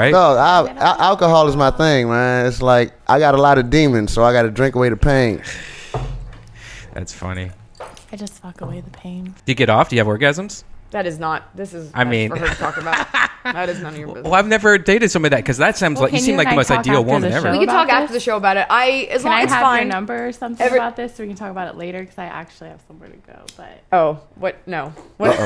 right? No, alcohol is my thing, man. It's like I got a lot of demons, so I got to drink away the pain. That's funny. I just fuck away the pain. Do you get off? Do you have orgasms? That is not. This is. I mean, for her to talk about. That is none of your business. Well, I've never dated somebody that because that sounds like you seem like the most ideal woman ever. We can talk after the show about it. As long as it's fine. Your number or something about this, so we can talk about it later because I actually have somewhere to go. But what? No. What?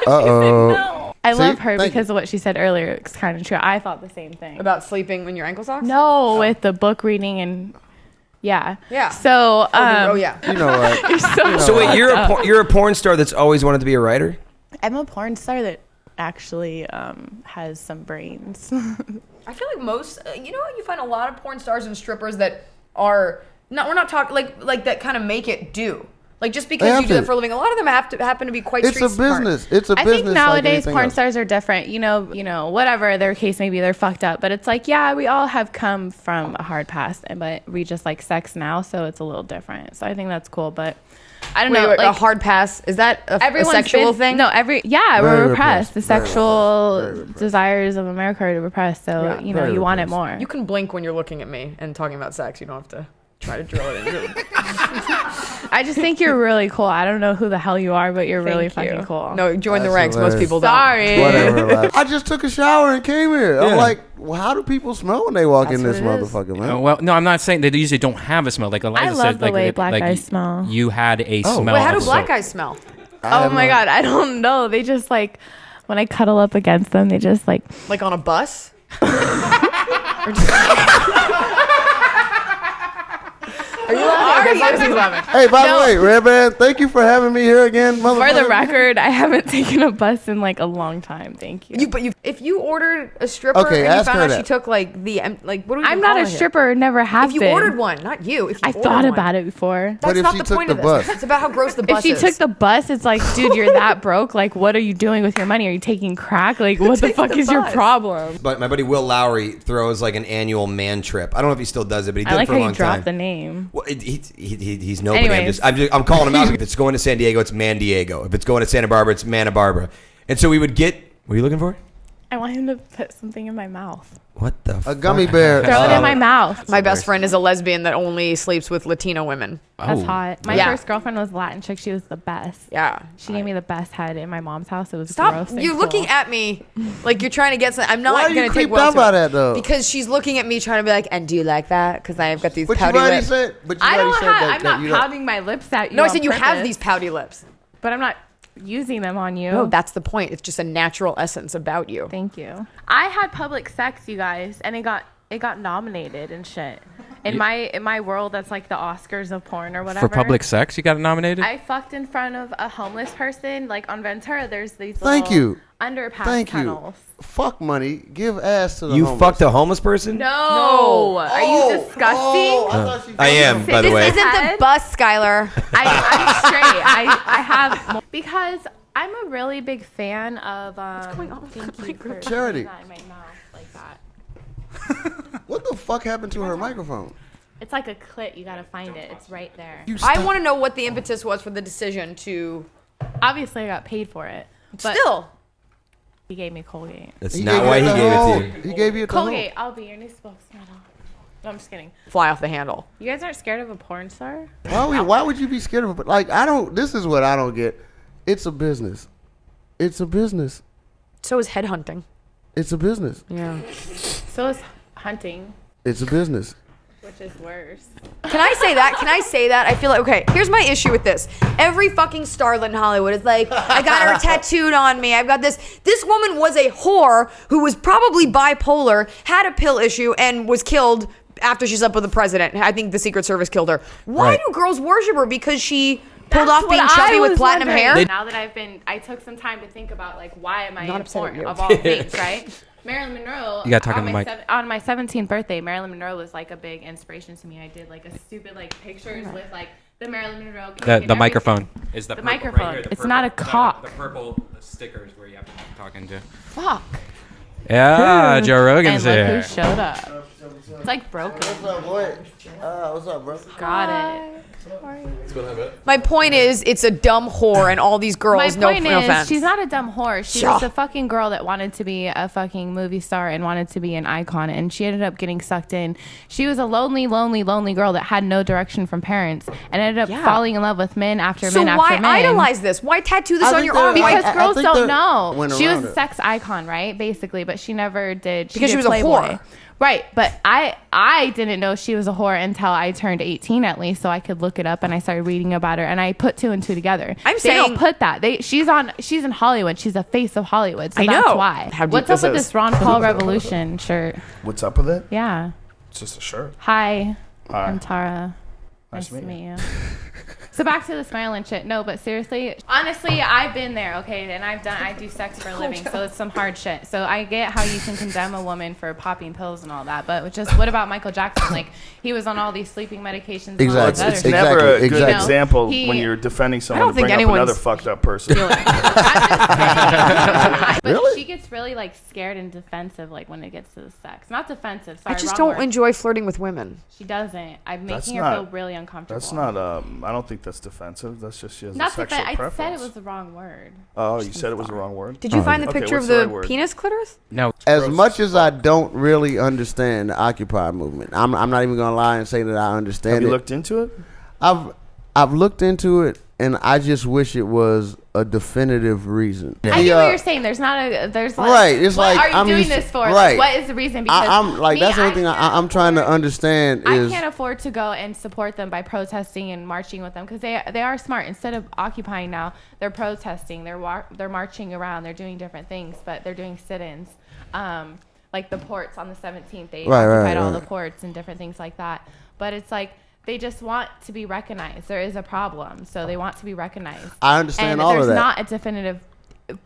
No. I love her because of what she said earlier. It's kind of true. I thought the same thing about sleeping in your ankle socks. No, with the book reading and. Yeah. So. Yeah. You know what? So wait, you're a porn star that's always wanted to be a writer? I'm a porn star that actually has some brains. I feel like most, you find a lot of porn stars and strippers that are not. We're not talking like that kind of make it do. Like just because you do it for a living, a lot of them happen to be quite. It's a business. It's a business. I think nowadays like porn stars are different. You know, whatever their case may be, they're fucked up. But it's like, yeah, we all have come from a hard past, but we just like sex now, so it's a little different. So I think that's cool. But I don't know. Like, a hard pass, is that a sexual thing? No, we're repressed. The sexual desires of America are repressed. So you want it more. You can blink when you're looking at me and talking about sex. You don't have to try to drill it in. I just think you're really cool. I don't know who the hell you are, but you're really fucking cool. No, join the ranks. Most people don't. Sorry. Whatever. I just took a shower and came here. I'm like, well, how do people smell when they walk in this motherfucker, man? Well, no, I'm not saying they usually don't have a smell. Like Iliza I love said, the way black guys smell. You had a smell. Wait, how do black guys smell? Oh my God, I don't know. They just like when I cuddle up against them, they just like on a bus. Are you laughing? Hey, by the way, Redban, thank you for having me here again, motherfucker. For the record, I haven't taken a bus in like a long time. Thank you. If you ordered a stripper and you found out she took what do we I'm not a stripper, never have been. If you ordered one, not you. If you I thought about it before. That's not the point of this. It's about how gross the bus is. If she took the bus, it's like, dude, you're that broke. Like, what are you doing with your money? Are you taking crack? Like, what the fuck is your problem? But my buddy Will Lowry throws like an annual man trip. I don't know if he still does it, but he did it for a long time. I like how you dropped the name. Well, he's nobody. I'm calling him out. If it's going to San Diego, it's Man Diego. If it's going to Santa Barbara, it's Mana Barbara. And so we would get. What are you looking for? I want him to put something in my mouth. What the? A gummy bear. Throw it in my mouth. My best friend is a lesbian that only sleeps with Latino women. That's hot. My first girlfriend was Latin chick. She was the best. Yeah. She gave me the best head in my mom's house. It was gross. You're looking at me like you're trying to get something. I'm not going to take Why are you creeped out by that, though? Because she's looking at me trying to be like, and do you like that? Because I've got these pouty lips. I'm not pouting my lips at you. No, I said you have these pouty lips. But I'm not using them on you. No, that's the point. It's just a natural essence about you. Thank you. I had public sex, you guys, and it got nominated and shit. In my world, that's like the Oscars of porn or whatever. For public sex, you got nominated? I fucked in front of a homeless person. Like on Ventura, there's these underpass tunnels. Fuck money. Give ass to the homeless. You fucked a homeless person? No. Are you disgusting? I am, by the way. This isn't the bus, Skyler. I'm straight. I have because I'm a really big fan of. What's going on? Thank you for charity. That in my mouth like that. What the fuck happened to her microphone? It's like a clit. You gotta find it. It's right there. I want to know what the impetus was for the decision to. Obviously, I got paid for it. But still. He gave me Colgate. That's not why he gave it to you. He gave you a Colgate. I'll be your new spokesman. No, I'm just kidding. Fly off the handle. You guys aren't scared of a porn star? Why would you be scared of it? Like, this is what I don't get. It's a business. It's a business. So is headhunting. It's a business. Yeah. So is hunting. It's a business. Which is worse. Can I say that? I feel like, okay, here's my issue with this. Every fucking starlet in Hollywood is like, I got her tattooed on me. I've got this. This woman was a whore who was probably bipolar, had a pill issue, and was killed after she slept with the president. I think the Secret Service killed her. Why do girls worship her? Because she pulled off being chubby with platinum hair? Now that I took some time to think about, like, why am I important of all things, right? Marilyn Monroe. You got to talk on the mic. On my 17th birthday, Marilyn Monroe was like a big inspiration to me. I did like a stupid like pictures with like the Marilyn Monroe. The microphone is the microphone. Right here, it's not a cock. The purple stickers where you have to talk into. Fuck. Yeah, Joe Rogan's here. Look who showed up. It's like broken. What's up, boy? What's up, bro? Got it. My point is, it's a dumb whore, and all these girls. My point no is, offense. she's not a dumb whore. She was a fucking girl that wanted to be a fucking movie star and wanted to be an icon, and she ended up getting sucked in. She was a lonely girl that had no direction from parents, and ended up falling in love with men after men after men. So why idolize this? Why tattoo this on your arm? Because girls don't know. She was a sex icon, right? Basically, but she never did. Because she was Playboy. a whore. Right, but I didn't know she was a whore until I turned 18 at least, so I could look it up, and I started reading about her, and I put 2 and 2 together. They don't put that. She's in Hollywood. She's a face of Hollywood, so that's why. What's up with this Ron Paul Revolution shirt? What's up with it? Yeah. It's just a shirt. Hi. Hi. I'm Tara. Nice to meet you. So back to the smiling shit. No, but seriously, honestly, I've been there, okay, and I do sex for a living, so it's some hard shit. So I get how you can condemn a woman for popping pills and all that, but just what about Michael Jackson? Like, he was on all these sleeping medications. Exactly. And all this other It's shit. never a good Exactly. example when you're defending someone to bring up another fucked up person. But Really? she gets really like scared and defensive, like when it gets to the sex. Not defensive. Sorry, I just wrong don't word. enjoy flirting with women. She doesn't. I'm That's making her feel not- really uncomfortable. That's not. I don't think that's defensive. That's just she has Not a sexual I preference. said it was the wrong word. Oh, you said it was the wrong word. Did you find the Okay, picture what's of the the right word? penis clitoris? No. As much as I don't really understand the Occupy movement, I'm not even gonna lie and say that I understand Have you it. looked into it? I've looked into it, and I just wish it was a definitive reason. I get what you're saying. There's not a. There's like. Right, it's what like, are you I'm doing used- this for? right. Like, what is the reason? Because I'm like, me, that's the only I thing can't I'm trying to afford- understand I is can't afford to go and support them by protesting and marching with them because they are smart. Instead of occupying now, they're protesting. They're marching around. They're doing different things, but they're doing sit-ins. Like the ports on the 17th, they occupied all the ports and different things like that. But it's like they just want to be recognized. There is a problem, so they want to be recognized. I understand and all of that. there's not a definitive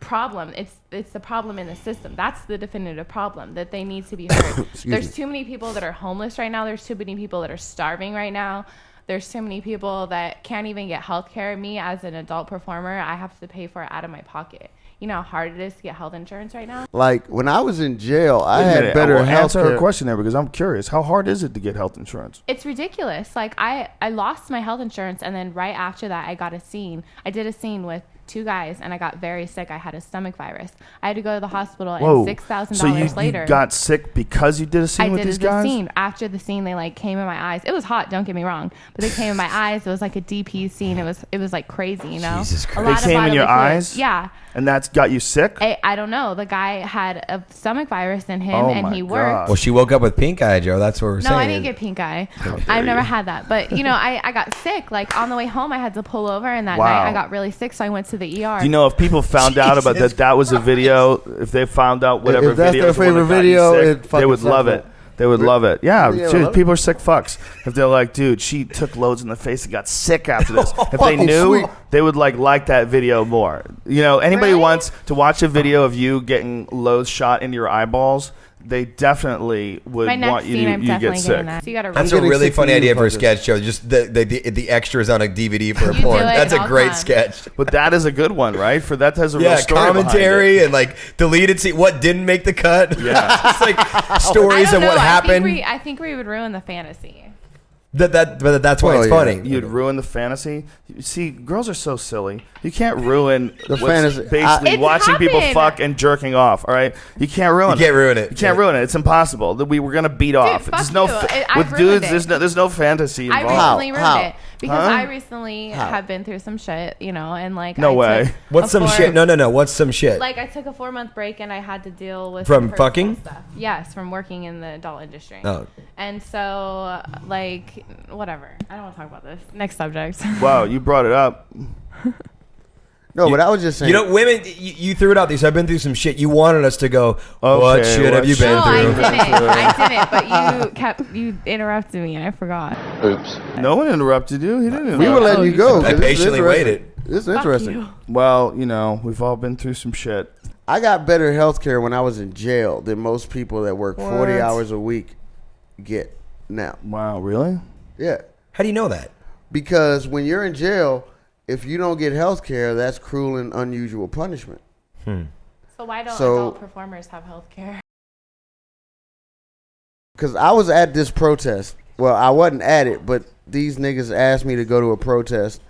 problem. It's the problem in the system. That's the definitive problem that they need to be heard. There's too many people that are homeless right now. There's too many people that are starving right now. There's too many people that can't even get health care. Me as an adult performer, I have to pay for it out of my pocket. You know how hard it is to get health insurance right now? like when I was in jail, I Wait a had minute, better I will health answer her care. question there because I'm curious. How hard is it to get health insurance? It's ridiculous. Like I lost my health insurance, and then right after that I got a scene. I did a scene with 2 guys, and I got very sick. I had a stomach virus. I had to go to the hospital, and $6,000 So you later. got sick because you did a scene with these guys? I did the scene. After the scene, they like came in my eyes. It was hot, don't get me wrong, but they came in my eyes. It was like a DP scene. It was like crazy, you know. Jesus Christ. A lot They came of in your bodily fluid. eyes? Yeah. And that's got you sick? I don't know. The guy had a stomach virus in him, Oh and my he worked. God. Well, she woke up with pink eye, Joe. That's what we're No, saying. I didn't get pink eye. I've never had that. But, you know, I got sick. Like, on the way home, I had to pull over, and that Wow. night I got really sick, so I went to the ER. Do you know if people found out about that was a video, if they found out whatever If that's video their was the one that favorite got you video, sick, it they fucking would love sucks it. They would love it. Yeah, Yeah, dude, love it. people are sick fucks. If they're like, dude, she took loads in the face and got sick after this. If they Fucking knew, sweet. they would like that video more. You know, anybody Really? wants to watch a video of you getting loads shot into your eyeballs, they definitely would My next want you scene, to I'm you get definitely sick. getting that. So you got to That's a getting really sick funny for you idea for a fuckers. sketch show. Just the extras on a DVD for a You do porn. it That's and a I'll great come. sketch. But that is a good one, right? For that has a real Yeah, story behind it. commentary and like deleted scene. What didn't make the cut? Yeah. It's like stories of what happened. I think we would ruin the fantasy. But that's why Well, it's yeah. funny. You'd ruin the fantasy. You see, girls are so silly. You can't ruin The what's fantasy. basically It's watching people happened. fuck and jerking off. All right, you can't ruin You can't ruin it. You can't ruin it. It's impossible. We were gonna beat off. fuck There's no you. I've with ruined dudes. it. There's no fantasy I involved. recently ruined How? it because Huh? I recently have been through some shit, you know, and like No I way. took What's a some 4 shit? No. What's some shit? Like I took a 4-month break and I had to deal with From some personal fucking? stuff. Yes, from working in the adult industry. Oh. And so like whatever. I don't want to talk about this. Next subject. Wow, you brought it up. No, but I was just saying. You know, women, you threw it out there. So I've been through some shit. You wanted us to go, what Okay, shit what have you been No, I through? didn't, but you interrupted me and I forgot. No one interrupted you. He didn't. we were interrupt. letting you go. I 'cause this is patiently interesting. waited. This is Fuck interesting. you. Well, you know, we've all been through some shit. I got better health care when I was in jail than most people that work 40 What? hours a week get now. Wow, really? Yeah. How do you know that? Because when you're in jail, if you don't get health care, that's cruel and unusual punishment. So why don't So- adult performers have health care? because I was at this protest. Well, I wasn't at it, but these niggas asked me to go to a protest,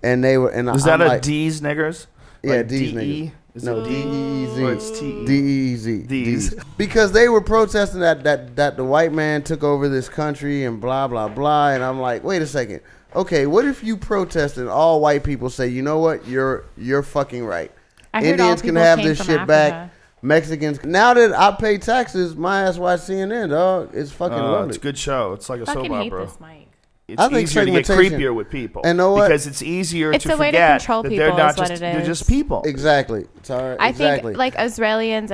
and they were. And is that a D's niggers? Yeah, like D's D-E? niggas. No, D-E-E-Z. Or it's T-E? D-E-E-Z. D's. Because they were protesting that the white man took over this country and blah, blah, blah. And I'm like, wait a second. Okay, what if you protest and all white people say, you know what, you're fucking right. Indians can have this shit back. Mexicans. Now that I pay taxes, my ass watch CNN, dog. It's fucking lovely. It's a good show. It's like a soap opera. I hate this mic. It's easier to get creepier with people. And know what? Because it's easier it's to a way forget to control that people they're not is what just it is. they're just people. Exactly. Sorry. I exactly. think like Israelis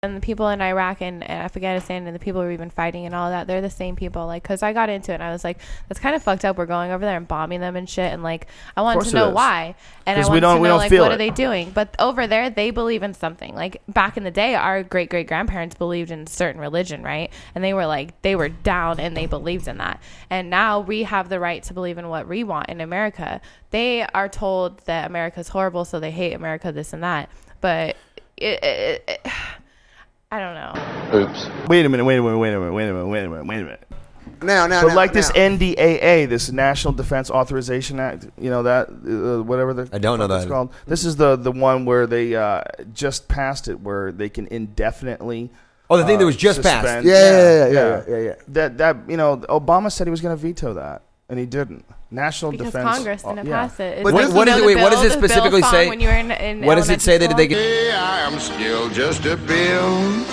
and the people in Iraq and Afghanistan and the people who have been fighting and all that, they're the same people. Like, because I got into it and I was like, that's kind of fucked up. We're going over there and bombing them and shit. And like, I wanted to know why. And I wanted to know like, what are they doing? But over there, they believe in something. Like back in the day, our great grandparents believed in certain religion, right? And they were like, they were down and they believed in that. And now we have the right to believe in what we want in America. They are told that America's horrible, so they hate America, this and that. But I don't know. Oops. Wait a minute. Now, but like this NDAA, this National Defense Authorization Act, you know that whatever I don't know that it's called. This is the one where they just passed it, where they can indefinitely. Oh, the thing that was just suspend. passed. Yeah. That you know, Obama said he was going to veto that, and he didn't. National because Defense. Congress didn't pass it. But what is it? Wait, what does it specifically say? When you were in what does it say that they get? Hey, I am still just a bill.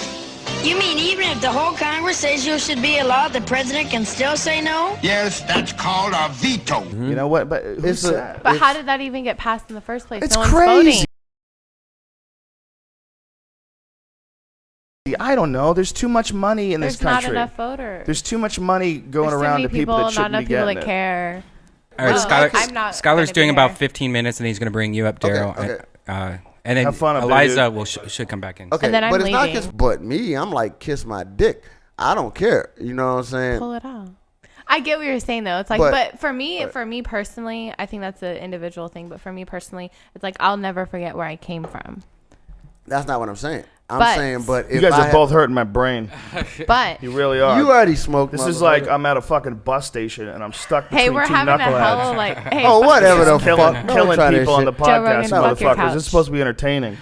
You mean even if the whole Congress says you should be allowed, the president can still say no? Yes, that's called a veto. Mm-hmm. You know what? But but how did that even get passed in the first place? It's no one's crazy. voting. I don't know. There's too much money in this country. There's not enough voters. There's too much money going around to people that shouldn't be getting it. Not enough people that care. All right, Skyler's doing about 15 minutes, and he's going to bring you up, Daryl. Okay. And then Have fun up Iliza should come back in. Okay, and then but I'm it's leaving. not but me. I'm like, kiss my dick. I don't care. You know what I'm saying? Pull it out. I get what you're saying though. It's like, but for me personally, I think that's an individual thing. But for me personally, it's like I'll never forget where I came from. That's not what I'm saying. I'm saying, but if you guys are both hurting my brain. But you really are. You already smoked. This is like I'm at a fucking bus station and I'm stuck between we're two having knuckleheads. a hell like, hey, oh, whatever the killing fuck. Killing people on the podcast, motherfuckers. couch. This is supposed to be entertaining.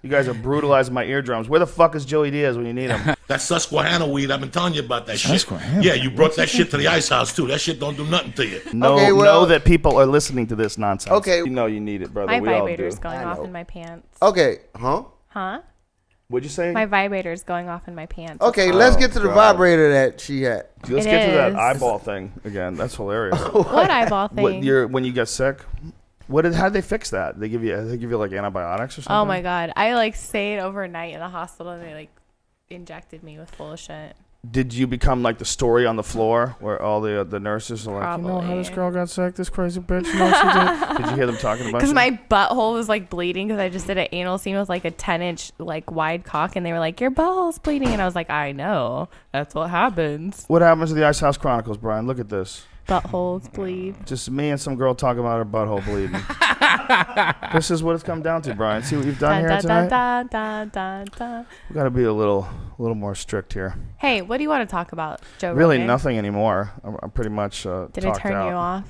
You guys are brutalizing my eardrums. Where the fuck is Joey Diaz when you need him? That Susquehanna weed, I've been telling you about that shit. Yeah, you brought that shit to the Icehouse too. That shit don't do nothing to you. Know that people are listening to this nonsense. Okay. You know you need it, brother. My we all do. vibrator's going off in my pants. Okay, huh? What'd you say? My vibrator's going off in my pants. Okay, let's get to the vibrator that she had. Let's get to that eyeball thing again. That's hilarious. What eyeball thing? When you get sick? How did they fix that? They give you like antibiotics or something? Oh my god, I like stayed overnight in the hospital and they like injected me with full of shit. Did you become like the story on the floor where all the nurses are like, Probably. you know how this girl got sick, this crazy bitch? You know what she did? Did you hear them talking about it? Because my butthole was like bleeding because I just did an anal scene with like a 10-inch like wide cock and they were like, your butthole's bleeding. And I was like, I know. That's what happens. What happens to the Icehouse Chronicles, Brian? Look at this. Buttholes bleed. Just me and some girl talking about her butthole bleeding. This is what it's come down to, Brian. See what you've done here tonight? We got to be a little more strict here. Hey, what do you want to talk about, Joe? Really, Rogan? nothing anymore. I'm pretty much Did I turn you off?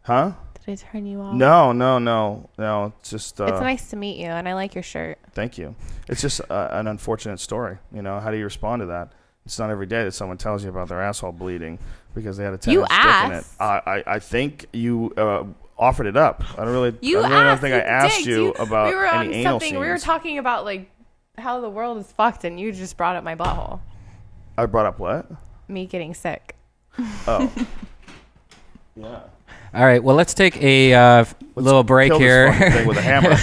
Huh? Did I turn you off? No. It's just. It's nice to meet you, and I like your shirt. Thank you. It's just an unfortunate story. You know, how do you respond to that? It's not every day that someone tells you about their asshole bleeding because they had a 10-inch stick in it. I think you offered it up. I really don't think I asked you about any anal scenes. We were talking about like how the world is fucked, and you just brought up my butthole. I brought up what? Me getting sick. Oh. Yeah. All right. Well, let's take a little break kill here. This fucking thing with a hammer.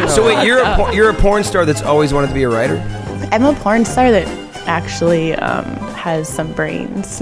So wait, you're a porn star that's always wanted to be a writer? I'm a porn star that actually has some brains.